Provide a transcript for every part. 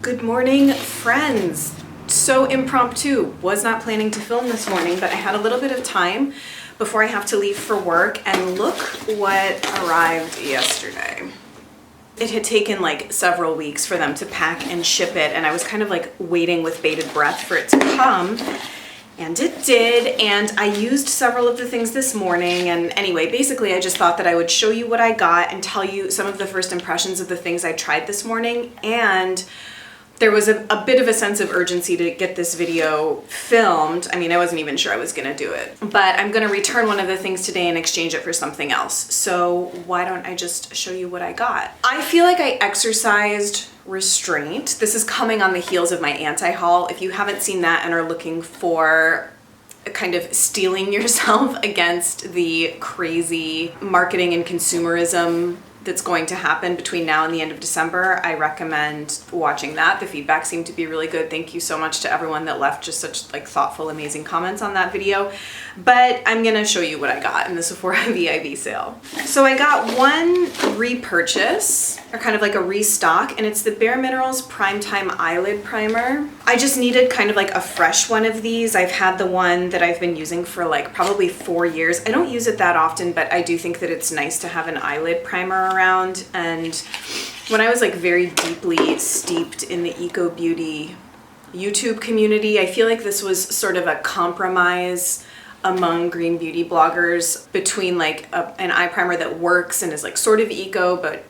Good morning, friends. So impromptu. Was not planning to film this morning, but I had a little bit of time before I have to leave for work, and look what arrived yesterday. It had taken like several weeks for them to pack and ship it, and I was kind of like waiting with bated breath for it to come. And it did, and I used several of the things this morning, and anyway, basically I just thought that I would show you what I got and tell you some of the first impressions of the things I tried this morning. And there was a bit of a sense of urgency to get this video filmed. I mean, I wasn't even sure I was gonna do it, but I'm gonna return one of the things today and exchange it for something else. So why don't I just show you what I got? I feel like I exercised restraint. This is coming on the heels of my anti-haul. If you haven't seen that and are looking for kind of steeling yourself against the crazy marketing and consumerism that's going to happen between now and the end of December, I recommend watching that. The feedback seemed to be really good. Thank you so much to everyone that left just such like thoughtful, amazing comments on that video. But I'm gonna show you what I got in the Sephora VIB sale. So I got one repurchase, or kind of like a restock, and it's the Bare Minerals Primetime Eyelid Primer. I just needed kind of like a fresh one of these. I've had the one that I've been using for like probably 4 years. I don't use it that often, but I do think that it's nice to have an eyelid primer around. And when I was like very deeply steeped in the eco beauty YouTube community, I feel like this was sort of a compromise among green beauty bloggers between like an eye primer that works and is like sort of eco, but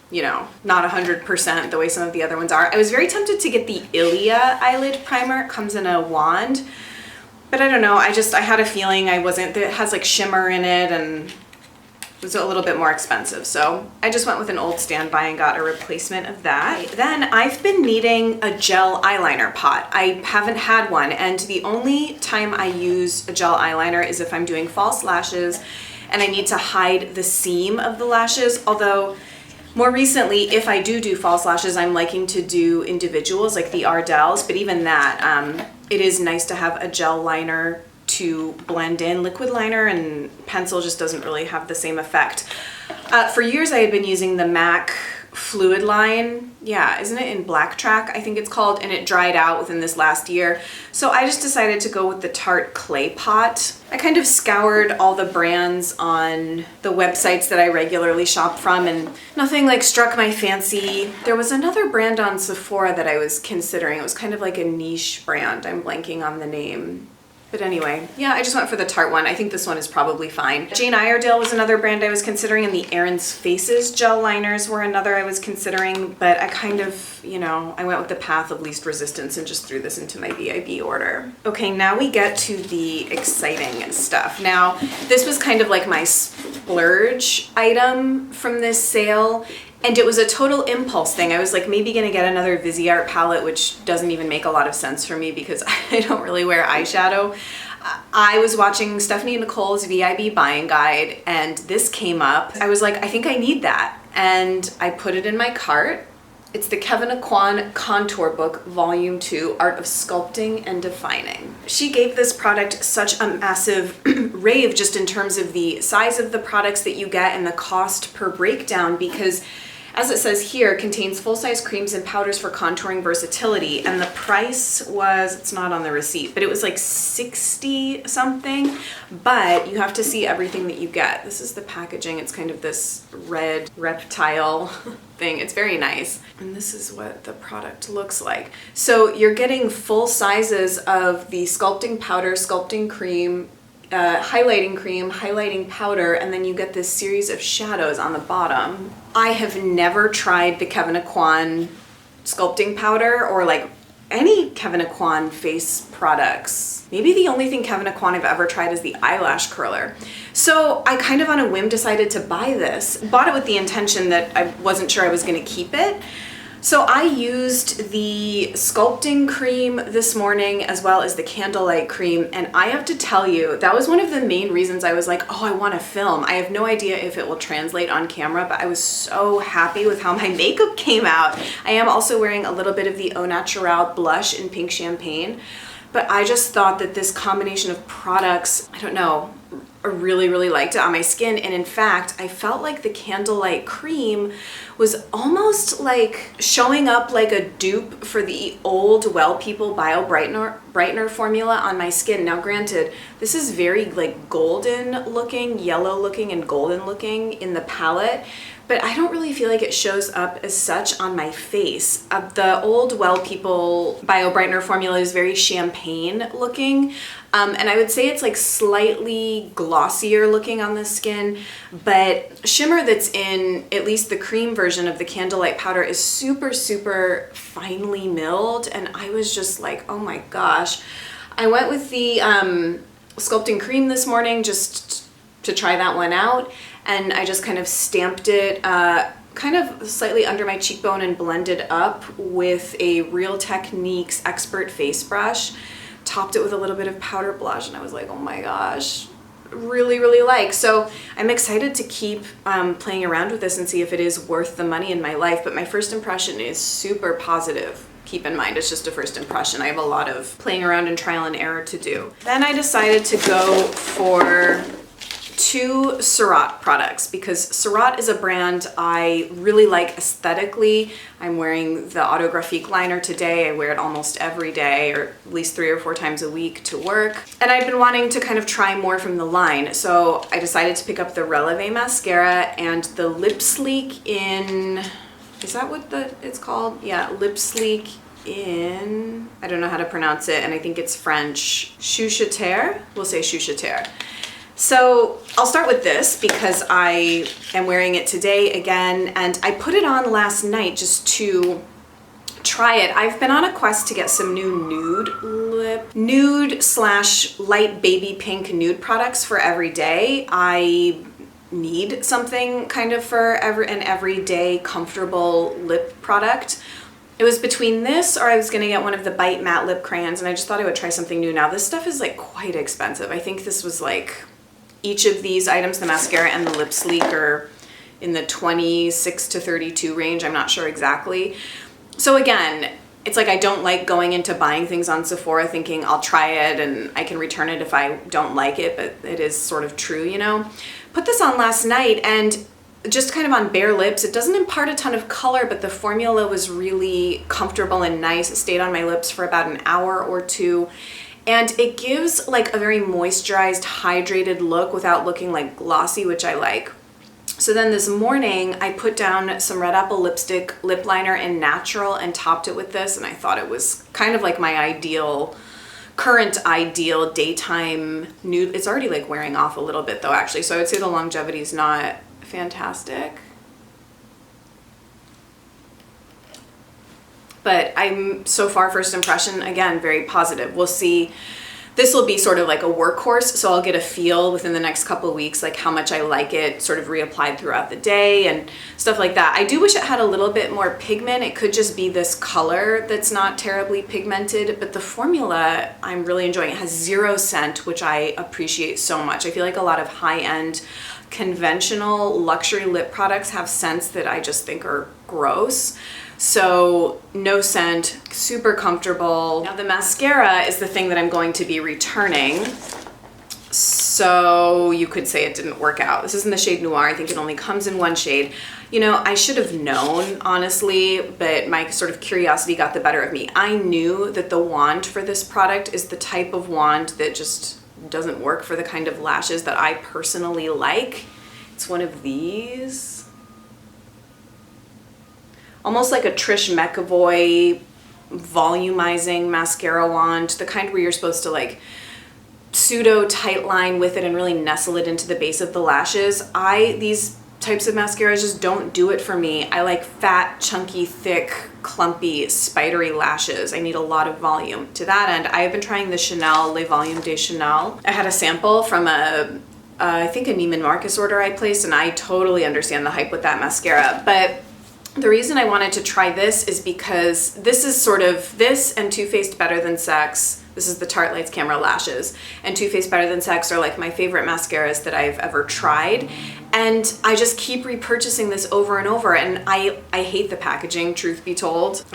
you know, not 100% the way some of the other ones are. I was very tempted to get the Ilia eyelid primer. It comes in a wand, but I don't know. I had a feeling it has like shimmer in it, and it was a little bit more expensive. So I just went with an old standby and got a replacement of that. Then I've been needing a gel eyeliner pot. I haven't had one, and the only time I use a gel eyeliner is if I'm doing false lashes and I need to hide the seam of the lashes. Although more recently, if I do false lashes, I'm liking to do individuals like the Ardell's, but even that, it is nice to have a gel liner to blend in. Liquid liner and pencil just doesn't really have the same effect. For years I had been using the MAC fluid line. Yeah, isn't it in Black Track, I think it's called, and it dried out within this last year. So I just decided to go with the Tarte Clay Pot. I kind of scoured all the brands on the websites that I regularly shop from, and nothing like struck my fancy. There was another brand on Sephora that I was considering. It was kind of like a niche brand. I'm blanking on the name. But anyway, yeah, I just went for the Tarte one. I think this one is probably fine. Jane Iredale was another brand I was considering, and the Aaron's Faces gel liners were another I was considering, but I kind of, you know, I went with the path of least resistance and just threw this into my VIB order. Okay, now we get to the exciting stuff. Now, this was kind of like my splurge item from this sale, and it was a total impulse thing. I was like maybe gonna get another Viseart palette, which doesn't even make a lot of sense for me because I don't really wear eyeshadow. I was watching Stephanie Nicole's VIB buying guide, and this came up. I was like, I think I need that. And I put it in my cart. It's the Kevin Aquan Contour Book, Volume 2, Art of Sculpting and Defining. She gave this product such a massive rave just in terms of the size of the products that you get and the cost per breakdown, because as it says here, contains full-size creams and powders for contouring versatility, and the price was, it's not on the receipt, but it was like 60 something, but you have to see everything that you get. This is the packaging. It's kind of this red reptile thing. It's very nice. And this is what the product looks like. So you're getting full sizes of the sculpting powder, sculpting cream, highlighting powder, and then you get this series of shadows on the bottom. I have never tried the Kevin Aquan sculpting powder or like any Kevin Aquan face products. Maybe the only thing Kevin Aquan I've ever tried is the eyelash curler. So I kind of on a whim decided to buy this. Bought it with the intention that I wasn't sure I was gonna keep it. So I used the sculpting cream this morning as well as the candlelight cream, and I have to tell you, that was one of the main reasons I was like, oh, I want to film. I have no idea if it will translate on camera, but I was so happy with how my makeup came out. I am also wearing a little bit of the Au Naturel blush in Pink Champagne, but I just thought that this combination of products, I don't know, really liked it on my skin. And in fact, I felt like the Candlelight cream was almost like showing up like a dupe for the old Well People Bio Brightener formula on my skin. Now granted, this is very like golden looking, yellow looking, and golden looking in the palette, but I don't really feel like it shows up as such on my face. The old Well People Bio Brightener formula is very champagne looking, and I would say it's like slightly glossier looking on the skin, but shimmer that's in at least the cream version of the Candlelight powder is super finely milled, and I was just like, oh my gosh. I went with the sculpting cream this morning just to try that one out, and I just kind of stamped it kind of slightly under my cheekbone and blended up with a Real Techniques Expert face brush. Topped it with a little bit of powder blush, and I was like, oh my gosh, really like. So I'm excited to keep playing around with this and see if it is worth the money in my life, but my first impression is super positive. Keep in mind, it's just a first impression. I have a lot of playing around and trial and error to do. Then I decided to go for 2 Surratt products because Surratt is a brand I really like aesthetically. I'm wearing the Autographique liner today. I wear it almost every day, or at least 3 or 4 times a week to work. And I've been wanting to kind of try more from the line. So I decided to pick up the Releve mascara and the Lip Sleek in, is that what it's called? Yeah, Lip Sleek in, I don't know how to pronounce it, and I think it's French. Chouchouterre? We'll say Chouchouterre. So I'll start with this because I am wearing it today again, and I put it on last night just to try it. I've been on a quest to get some new nude slash light baby pink nude products for every day. I need something kind of for an everyday comfortable lip product. It was between this or I was gonna get one of the Bite matte lip crayons, and I just thought I would try something new. Now this stuff is like quite expensive. I think this was like, each of these items, the mascara and the Lip Sleek, are in the 26 to 32 range. I'm not sure exactly. So again, it's like I don't like going into buying things on Sephora thinking I'll try it and I can return it if I don't like it, but it is sort of true, you know? Put this on last night and just kind of on bare lips. It doesn't impart a ton of color, but the formula was really comfortable and nice. It stayed on my lips for about an hour or 2. And it gives like a very moisturized, hydrated look without looking like glossy, which I like. So then this morning I put down some Red Apple lipstick lip liner in Natural and topped it with this, and I thought it was kind of like my current ideal daytime nude. It's already like wearing off a little bit though, actually, so I would say the longevity is not fantastic. But I'm, so far, first impression, again, very positive. We'll see. This will be sort of like a workhorse, so I'll get a feel within the next couple of weeks, like how much I like it, sort of reapplied throughout the day and stuff like that. I do wish it had a little bit more pigment. It could just be this color that's not terribly pigmented, but the formula I'm really enjoying. It has 0 scent, which I appreciate so much. I feel like a lot of high-end conventional luxury lip products have scents that I just think are gross. So no scent, super comfortable. Now the mascara is the thing that I'm going to be returning. So you could say it didn't work out. This is in the shade Noir. I think it only comes in 1 shade. You know, I should have known, honestly, but my sort of curiosity got the better of me. I knew that the wand for this product is the type of wand that just doesn't work for the kind of lashes that I personally like. It's one of these. Almost like a Trish McAvoy volumizing mascara wand, the kind where you're supposed to like pseudo tight line with it and really nestle it into the base of the lashes. These types of mascaras just don't do it for me. I like fat, chunky, thick, clumpy, spidery lashes. I need a lot of volume. To that end, I have been trying the Chanel Les Volumes de Chanel. I had a sample from I think a Neiman Marcus order I placed, and I totally understand the hype with that mascara. But the reason I wanted to try this is because this is sort of, this and Too Faced Better Than Sex, this is the Tarte Lights Camera Lashes, and Too Faced Better Than Sex are like my favorite mascaras that I've ever tried. And I just keep repurchasing this over and over, and I hate the packaging, truth be told.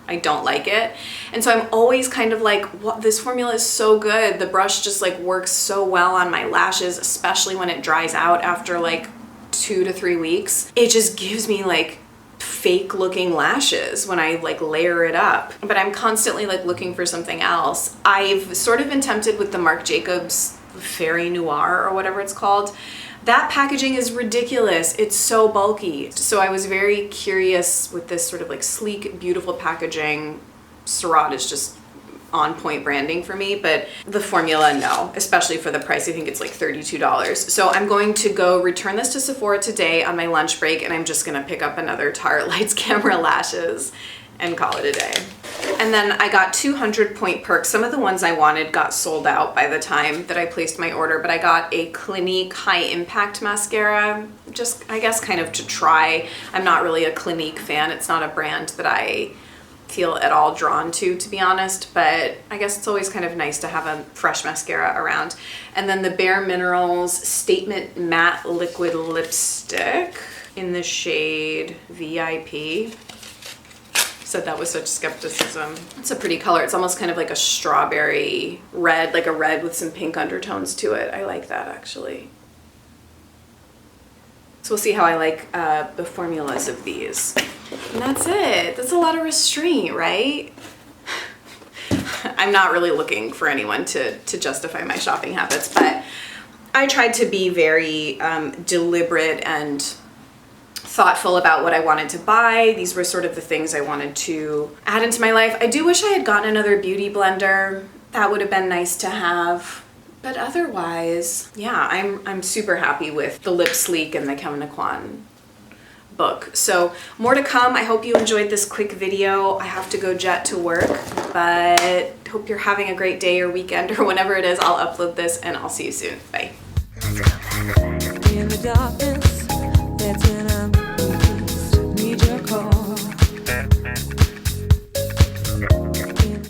I don't like it. And so I'm always kind of like, what, this formula is so good. The brush just like works so well on my lashes, especially when it dries out after like 2 to 3 weeks. It just gives me like fake looking lashes when I like layer it up. But I'm constantly like looking for something else. I've sort of been tempted with the Marc Jacobs Fairy Noir or whatever it's called. That packaging is ridiculous. It's so bulky. So I was very curious with this sort of like sleek, beautiful packaging. Surratt is just on point branding for me, but the formula, no, especially for the price. I think it's like $32. So I'm going to go return this to Sephora today on my lunch break, and I'm just gonna pick up another Tarte Lights Camera lashes and call it a day. And then I got 200 Point Perks. Some of the ones I wanted got sold out by the time that I placed my order, but I got a Clinique High Impact Mascara, just I guess kind of to try. I'm not really a Clinique fan. It's not a brand that I feel at all drawn to be honest, but I guess it's always kind of nice to have a fresh mascara around. And then the Bare Minerals Statement Matte Liquid Lipstick in the shade VIP. Said that with such skepticism. It's a pretty color. It's almost kind of like a strawberry red, like a red with some pink undertones to it. I like that actually. So we'll see how I like the formulas of these. And that's it. That's a lot of restraint, right? I'm not really looking for anyone to justify my shopping habits, but I tried to be very deliberate and thoughtful about what I wanted to buy. These were sort of the things I wanted to add into my life. I do wish I had gotten another beauty blender. That would have been nice to have. But otherwise, yeah, I'm super happy with the Lip Sleek and the Kem Naquan book. So more to come. I hope you enjoyed this quick video. I have to go jet to work, but hope you're having a great day or weekend or whenever it is. I'll upload this and I'll see you soon. Bye. In the darkness, that's when I'm